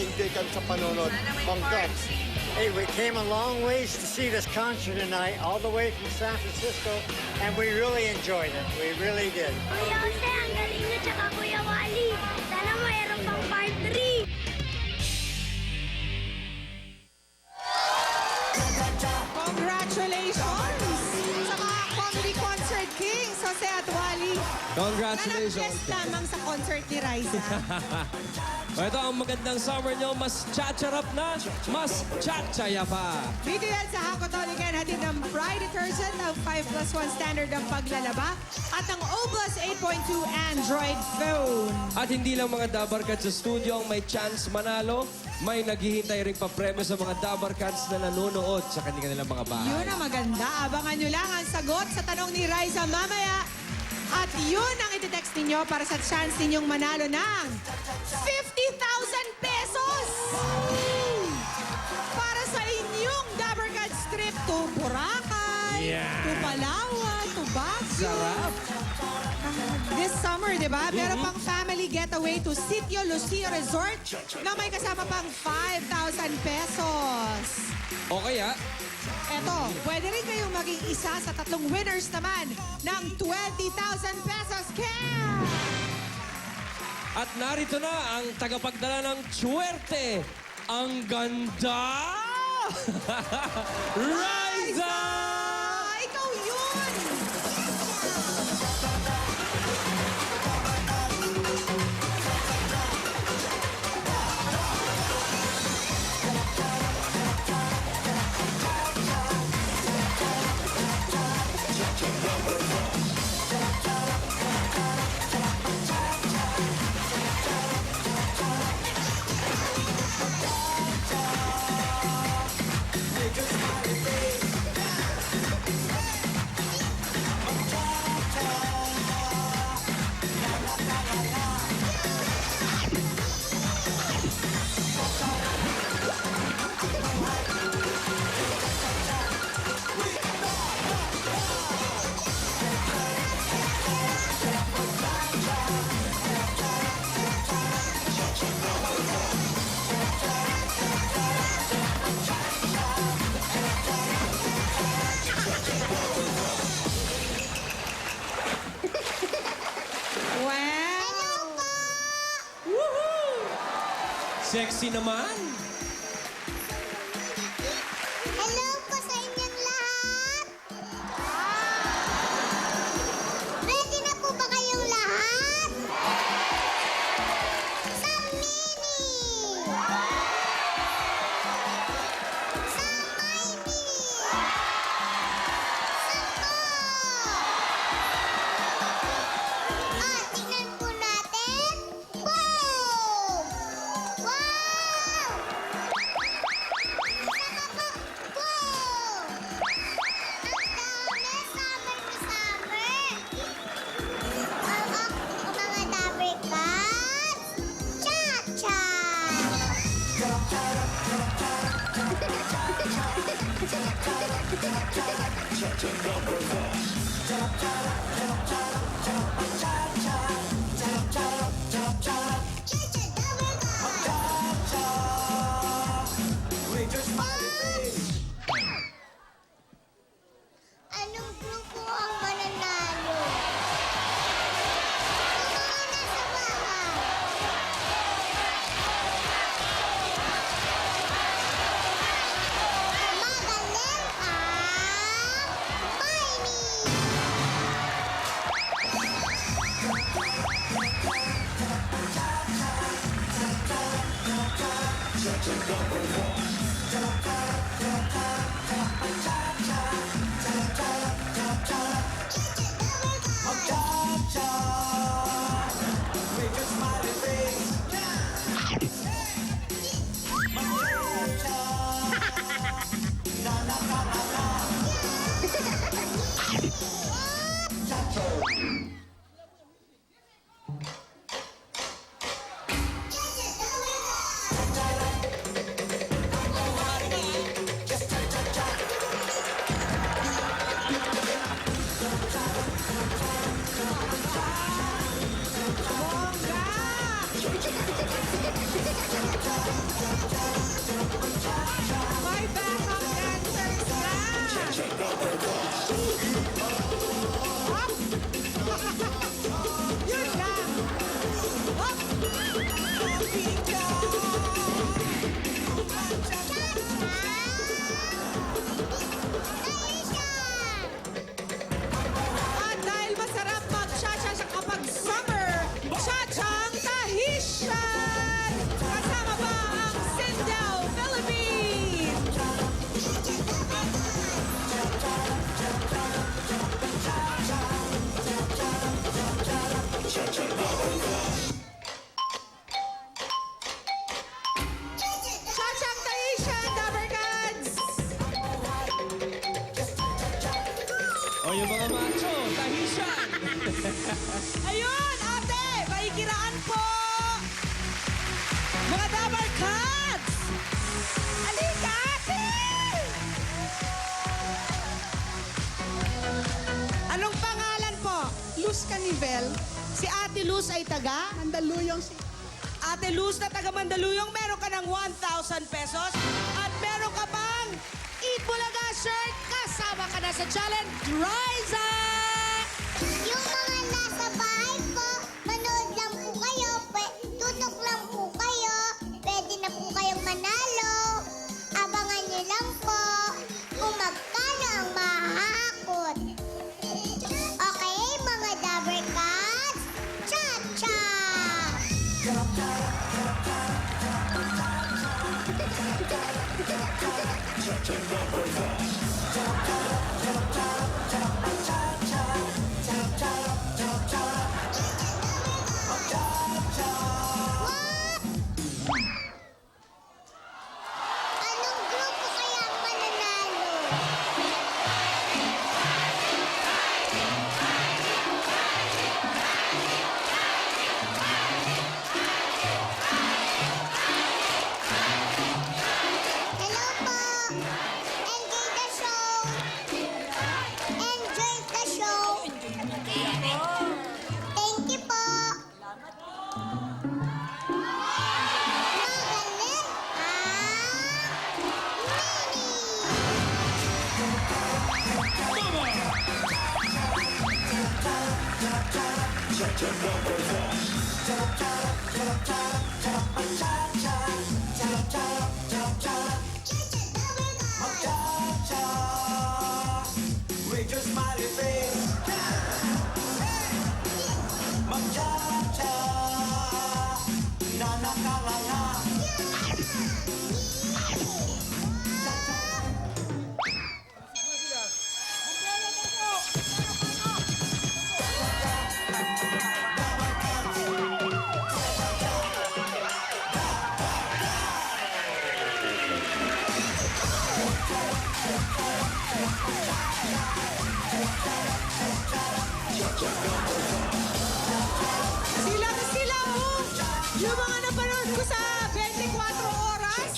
mag-enjoy kami sa panonood. Congrats! Hey, we came a long ways to see this concert tonight, all the way from San Francisco, and we really enjoyed it. We really did. Kuya Jose, ang galing nyo, tsaka Kuya Wally. Sana mayroon pang part 3. Congratulations sa mga Comedy Concert Kings, Jose at Wally. Congratulations. Na nag-guest lamang sa concert ni Raisa. O, ito ang magandang summer nyo. Mas chacharap na, mas chachaya pa. Dito yan sa Hakotonican, hatid ng Pride Detergent ng 5+1 standard ng paglalaba at ng O+8.2 Android phone. At hindi lang mga Dabarkad sa studio ang may chance manalo, may naghihintay rin pa premyo sa mga Dabarkads na nanonood sa kanilang mga bahay. Yun ang maganda. Abangan nyo lang ang sagot sa tanong ni Raisa mamaya. At yun ang iti-text ninyo para sa chance ninyong manalo ng 50,000 pesos! Para sa inyong Dabarkad trip to Boracay, to Palawan, to Baguio. Sarap. This summer, di ba? Meron pang family getaway to Sitio Lucia Resort na may kasama pang 5,000 pesos. O kaya, Eto, pwede rin kayong maging isa sa tatlong winners naman ng 20,000 pesos cash! at narito na ang tagapagdala ng Tsuwerte. Ang ganda! Raisa! Ikaw yun! Wow! Sexy naman! Hello po sa inyong lahat! Ready na po ba kayong lahat? Sa mini! Sa mini! Sa ko! Tingnan po natin. Boom! Wow! Saka po, boom! Ang dami, summer na summer. Mga Dabarkads, cha-cha! Cha-cha Dabarkads! Anong grupo ang mananalo? Mga nasa bahay. Magaling ang Tiny! yung mga macho, tahisyan. Ayun, ate! Maikiraan po! Mga Dabar Cats! Halika, ate! Anong pangalan po? Luz Canivel. Si Ate Luz ay taga? Mandaluyong si... Ate Luz na taga Mandaluyong, meron ka ng 1,000 pesos at meron ka pang Eat Bulaga shirt. Kasama ka na sa challenge, Riza! Yung mga nasa bahay po, manood lang po kayo, tutok lang po kayo, pwede na po kayong manalo. Abangan niyo lang po kung magkano ang mahakot. Okay, mga Dabber Cats? Cha-cha! Anong grupo kaya ang mananalo? Hello po! Enjoy the show! Enjoy the show! Thank you po! Magaling! Mini! With your smiley face. Magcha-cha. Na nakalala. Sila, oh! Yung mga napanood ko sa 24 oras.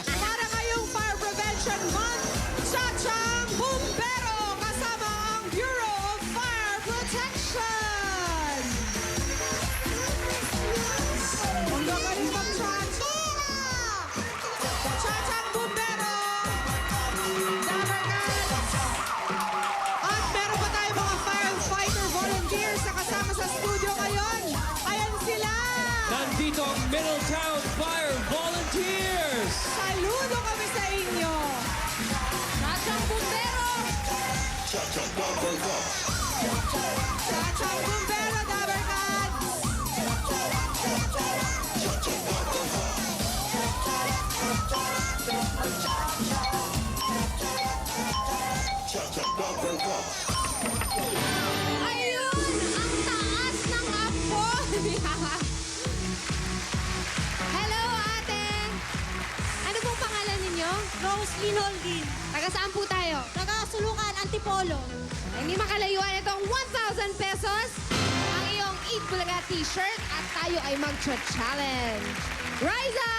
Para ngayong Fire Prevention Month, Cha-Chang Bumbero kasama ang Bureau of Fire Protection. Ang gagaling mag-cha-cha. Cha-Chang Bumbero. Dabber Cats. At meron pa tayo mga firefighter volunteers na kasama sa studio ngayon. Ayan sila. Nandito ang Middletown Fire Volunteers. Saludo kami sa inyo. Chachang Bumbero. Chachang Bumbero, Dabber Cats. Ayun! Ang taas ng apoy! Hello, ate! Ano pong pangalan ninyo? Roslyn Holguin. Taga saan po tayo? Taga Sulukan, Antipolo. Hindi makalayuan itong 1,000 pesos, ang iyong Eat Bulaga t-shirt at tayo ay mag-challenge. Riza!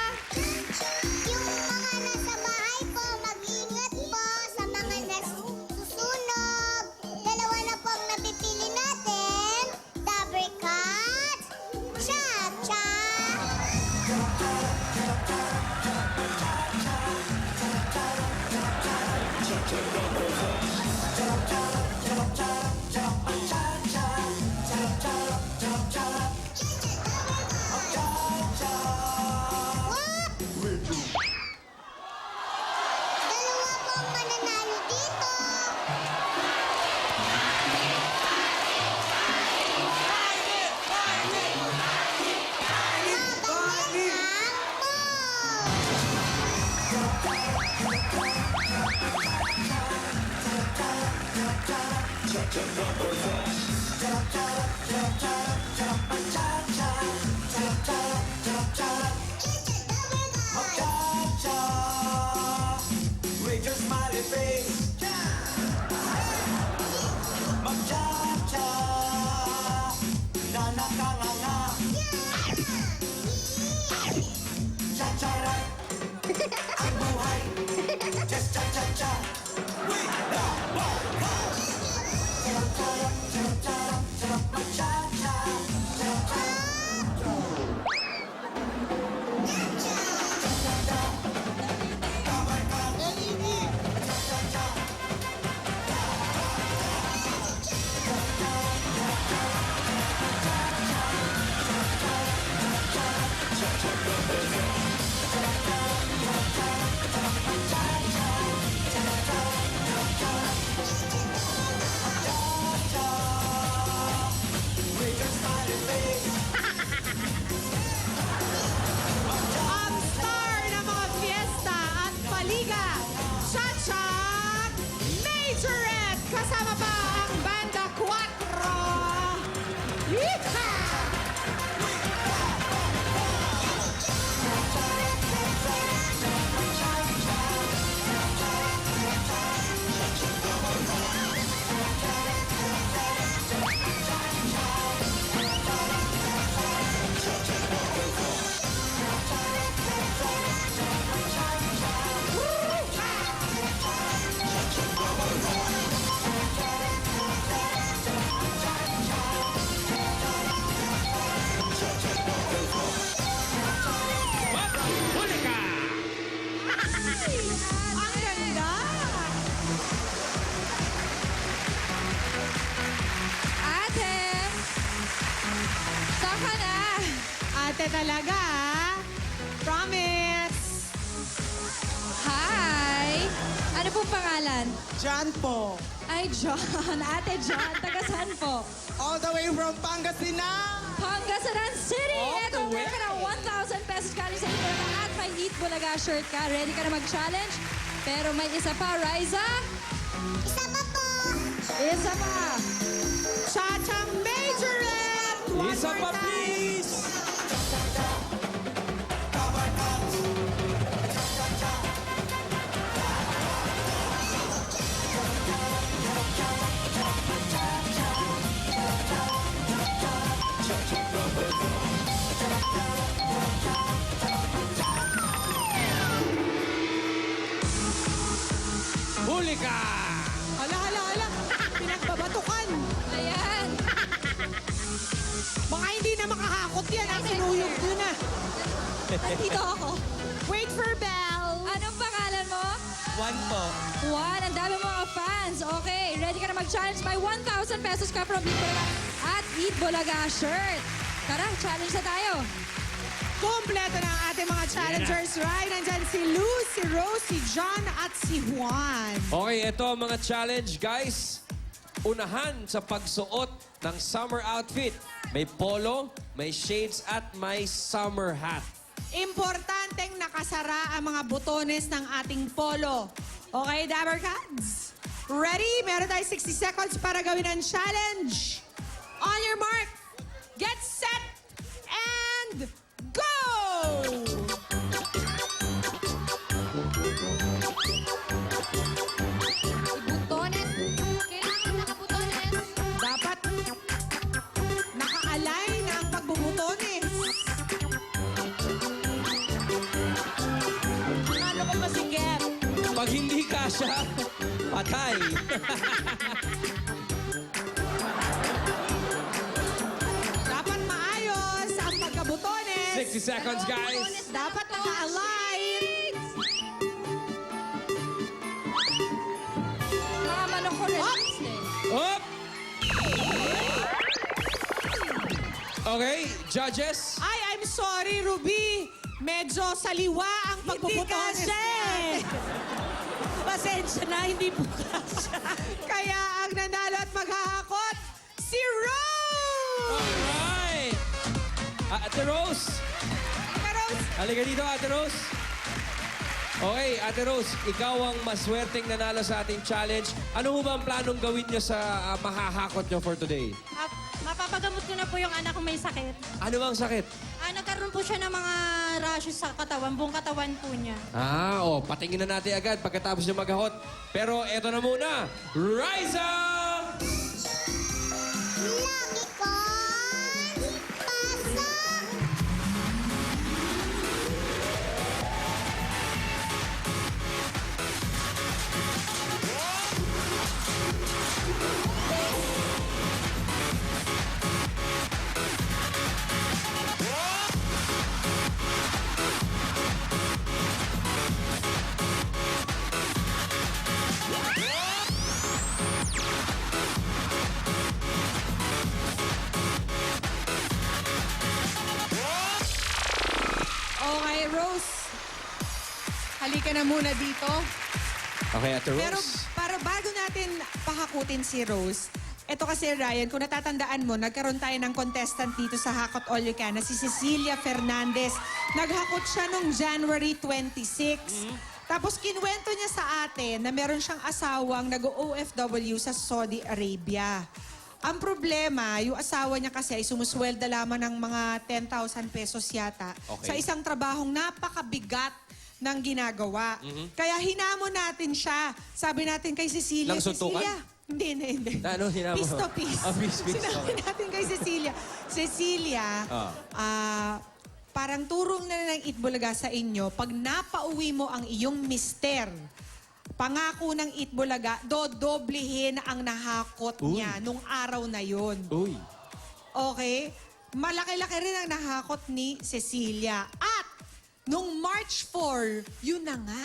Yung mga nasa bahay po, mag-ingat po sa mga nasusunog. Dalawa na po ang napipili natin. Dabber Cats, Cha-Cha! Wow! talaga, ah. Promise. Hi! Ano pong pangalan? John po. Ay, John. Ate John, taga saan po? All the way from Pangasinan. Pangasinan City! All Ito, the way. meron ka ng 1,000 pesos galing sa Eat Bulaga at may Eat Bulaga shirt ka. Ready ka na mag-challenge? Pero may isa pa, Riza. Isa pa po! Isa pa! Chachang Majorette! One Isa more pa, time. please! Huli ka! Hala, hala, hala. Pinagbabatukan. Ayan. Mga hindi na makahakot yan. Ang sinuyog nyo na. Nandito ako. Wait for bell. Anong pangalan mo? One po. Juan, ang dami mga fans. Okay, ready ka na mag-challenge? May 1,000 pesos ka from Eat Bulaga at Eat Bulaga shirt. Tara, challenge na tayo. Kompleto na ang ating mga challengers, right? Nandyan si Lou, si Rose, si John, at si Juan. Okay, ito ang mga challenge, guys. Unahan sa pagsuot ng summer outfit. May polo, may shades, at may summer hat. Importanteng nakasara ang mga butones ng ating polo. Okay, Dabber Cats? Ready? Meron tayo 60 seconds para gawin ang challenge. On your mark, get set, and go! Butones. Kailangan nakabutones. Dapat naka-align ang pagbubutones. Ano ko masikip? Pag hindi kasya, patay. Dapat maayos ang pagkabutones. 60 seconds, guys. Dapat naka-align. Mga manok ko release din. Up! Okay, judges. Ay, I'm sorry, Ruby. Medyo saliwa ang pagbubutones. Pasensya na, hindi po kasya. Kaya ang nanalo at maghahakot, si Rose! Alright! Ate Rose. Rose, Halika dito, Ate Rose. Okay, Ate Rose, ikaw ang maswerteng nanalo sa ating challenge. Ano ho ba ang planong gawin nyo sa mahahakot nyo for today? Mapapagamot ko na po yung anak kong may sakit. Ano bang sakit? Nagkaroon po siya ng mga rashes sa katawan, buong katawan po niya. Patingin na natin agad pagkatapos nyo maghahot. Pero eto na muna, Rise Up! okay, Rose. Halika na muna dito. Okay, Ate Rose. Pero para bago natin pahakutin si Rose, eto kasi Ryan, kung natatandaan mo, nagkaroon tayo ng contestant dito sa Hakot All You Can na si Cecilia Fernandez. Naghakot siya noong January 26. Tapos kinuwento niya sa atin na meron siyang asawang nag-OFW sa Saudi Arabia. Ang problema, yung asawa niya kasi ay sumuswelda lamang ng mga 10,000 pesos yata Okay. sa isang trabahong napakabigat ng ginagawa. Kaya hinamon natin siya. Sabi natin kay Cecilia, Nang suntukan? Cecilia, hindi. Ano, hinamon? Piece to piece. Piece. Sinabi natin kay Cecilia, Cecilia, parang turong na ng Itbulaga sa inyo, pag napauwi mo ang iyong mister, pangako ng Itbulaga, dodoblehin ang nahakot niya nung araw na yon. Uy. Okay? Malaki-laki rin ang nahakot ni Cecilia. At nung March 4, yun na nga,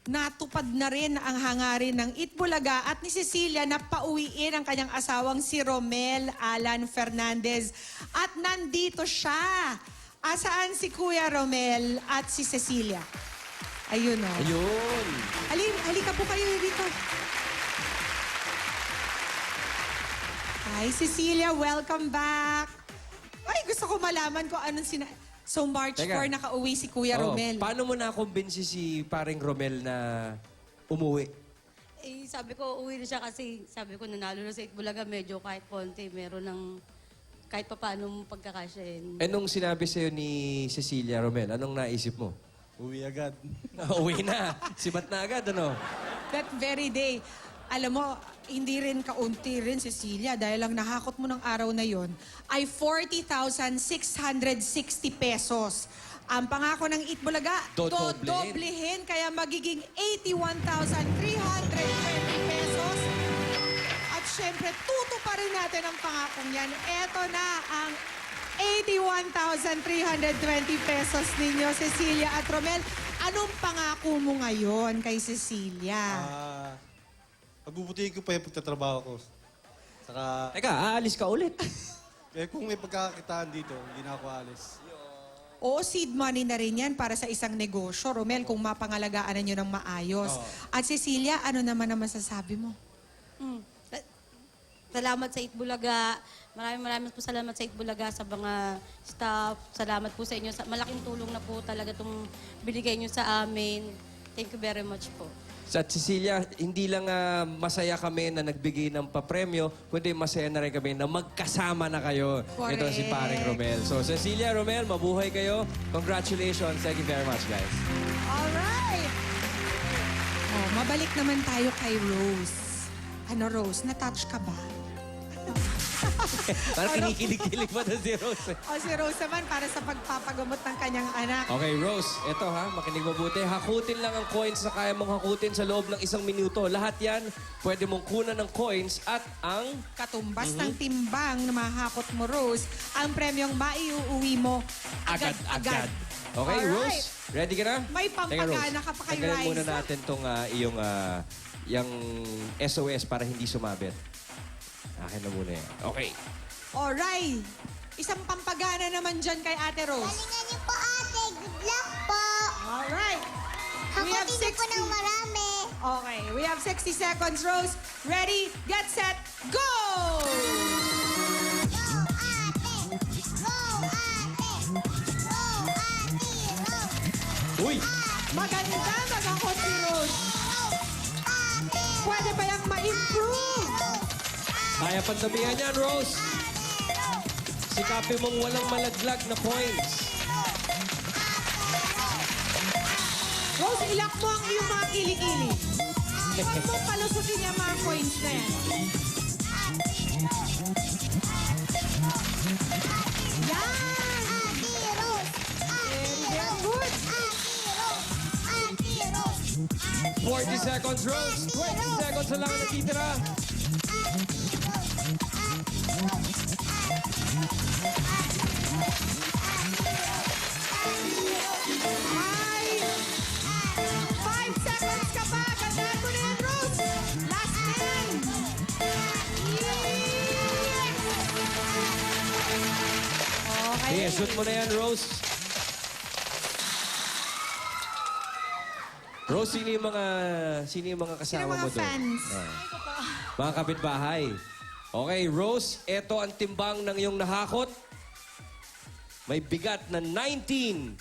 natupad na rin ang hangarin ng Itbulaga at ni Cecilia na pauwiin ang kanyang asawang si Romel Alan Fernandez. At nandito siya. Asaan si Kuya Romel at si Cecilia? Ayun, oh. Ayun. Halika po kayo dito. Hi, Cecilia. Welcome back. Ay, gusto ko malaman kung anong So, March Teka. 4, nakauwi si Kuya Oh, Romel. paano mo na-convince si paring Romel na umuwi? Eh, sabi ko, uwi na siya kasi sabi ko, nanalo na sa Itbulaga, medyo kahit konti, meron ng kahit pa paano pagkakasyahin. Eh, nung sinabi sa'yo ni Cecilia Romel, anong naisip mo? Uwi agad. Uwi na. Sibat na agad, ano? That very day. Alam mo, hindi rin kaunti rin, Cecilia, dahil lang nahakot mo ng araw na yon ay 40,660 pesos. Ang pangako ng Itbulaga, Dodoblehin. dodoblehin, kaya magiging 81,320 pesos. At syempre, tuto pa rin natin ang pangakong yan. Eto na ang 81,320 pesos ninyo, Cecilia at Romel. Anong pangako mo ngayon kay Cecilia? Pagbubutihin ko pa yung pagtatrabaho ko. Saka, Teka, aalis ka ulit. kung may pagkakakitaan dito, hindi na ako alis. Oo, seed money na rin yan para sa isang negosyo. Romel, kung mapangalagaan nyo ng maayos. At Cecilia, ano naman ang masasabi mo? Salamat sa Itbulaga. Maraming po salamat sa Itbulaga, sa mga staff. Salamat po sa inyo. Malaking tulong na po talaga itong binigay nyo sa amin. Thank you very much po. At Cecilia, hindi lang masaya kami na nagbigay ng papremyo, kundi masaya na rin kami na magkasama na kayo. Correct. Ito si paring Romel. So, Cecilia, Romel, mabuhay kayo. Congratulations. Thank you very much, guys. Alright! Oh, mabalik naman tayo kay Rose. Ano, Rose? Na-touch ka ba? Parang kinikilig-kilig pa na si Rose. O si Rose naman para sa pagpapagamot ng kanyang anak. Okay, Rose, eto ha, makinig mabuti. Hakutin lang ang coins na kaya mong hakutin sa loob ng 1 minuto. Lahat yan, pwede mong kunan ng coins at ang... Katumbas ng timbang na mahakot mo, Rose, ang premyong maiuuwi mo agad-agad. Okay, Alright. Rose, ready ka na? May pampagana ka pa kay tanggalin muna Raisa. natin itong yung SOS para hindi sumabit. Akin na muna yan. Okay. Alright. Isang pampagana naman dyan kay Ate Rose. Galingan niyo po ate. Good luck po. Alright. We have Hakutin niyo po 60. ng marami. Okay, we have 60 seconds, Rose. Ready, get set, go! Go ate. Go ate. Go ate. Go. Uy! Maganda magakot si Rose. Pwede ba yung ma-improve? Kaya pandamihan yan, Rose. Sikapin mong walang malaglag na coins. Rose, ilak mo ang iyong mga kilikili. Huwag mong palusutin yung mga coins na yan. Yan! Ate Rose. Very good. Ate Rose. 40 seconds, Rose. 20 seconds na lang ang natitira. Ay! 5 seconds ka pa. Gandaan mo na yan, Rose. Last 10. Okay. Sige, shoot mo na yan, Rose. Rose, sino yung mga kasama Sino mga mo doon? fans? Mga kapitbahay. Okay, Rose, eto ang timbang ng iyong nahakot. May bigat na 19.04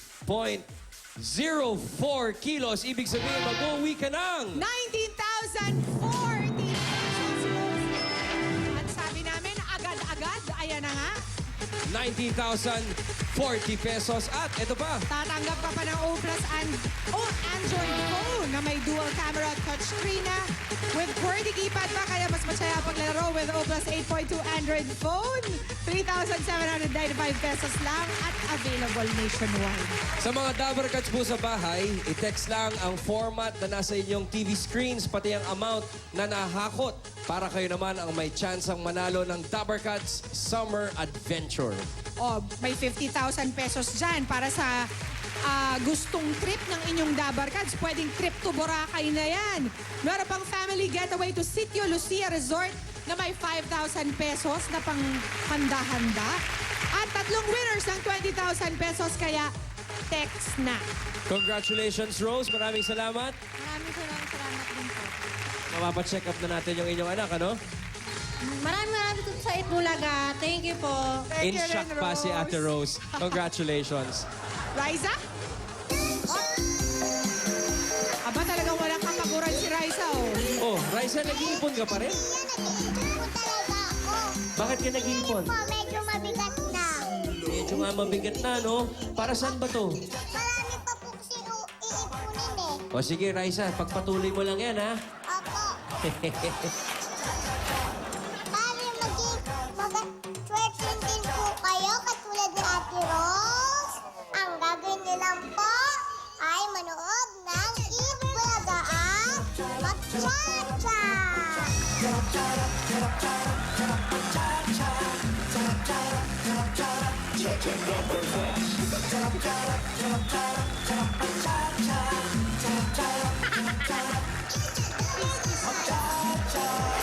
kilos. Ibig sabihin, mag-uwi ka ng... 19,040 pesos, Rose. At sabi namin, agad-agad. Ayan na nga. 19,040 pesos. At eto pa, Tatanggap ka pa ng O Plus and Android phone na may dual camera touchscreen na with QWERTY keypad pa, kaya mas masaya paglaro with O Plus 8.2 Android phone. 3,795 pesos lang at available nationwide. sa mga Dabber Cards po sa bahay, i-text lang ang format na nasa inyong TV screens, pati ang amount na nahakot para kayo naman ang may chance ang manalo ng Dabber Cards Summer Adventure. O, may 50,000 pesos dyan para sa gustong trip ng inyong Dabar Cards. Pwedeng trip to Boracay na yan. Meron pang family getaway to Sitio Lucia Resort na may 5,000 pesos na pang handa-handa. At tatlong winners ng 20,000 pesos, kaya text na. Congratulations, Rose. Maraming salamat. Maraming salamat din po. Mapapacheck up na natin yung inyong anak, ano? Maraming po sa Itbulaga. Thank you po. Thank In you shock rin, pa si Rose. Ate Rose. Congratulations. Raisa? Aba, talagang walang kapaguran si Raisa, oh. Oh, Raisa, nag-iipon ka pa rin? Yan, nag-iipon po talaga ako. Bakit ka nag-iipon? Po, medyo mabigat na. Medyo nga mabigat na, no? Para saan ba to? Marami pa po kasi iipunin eh. O sige, Raisa, pagpatuloy mo lang yan, ha? Opo.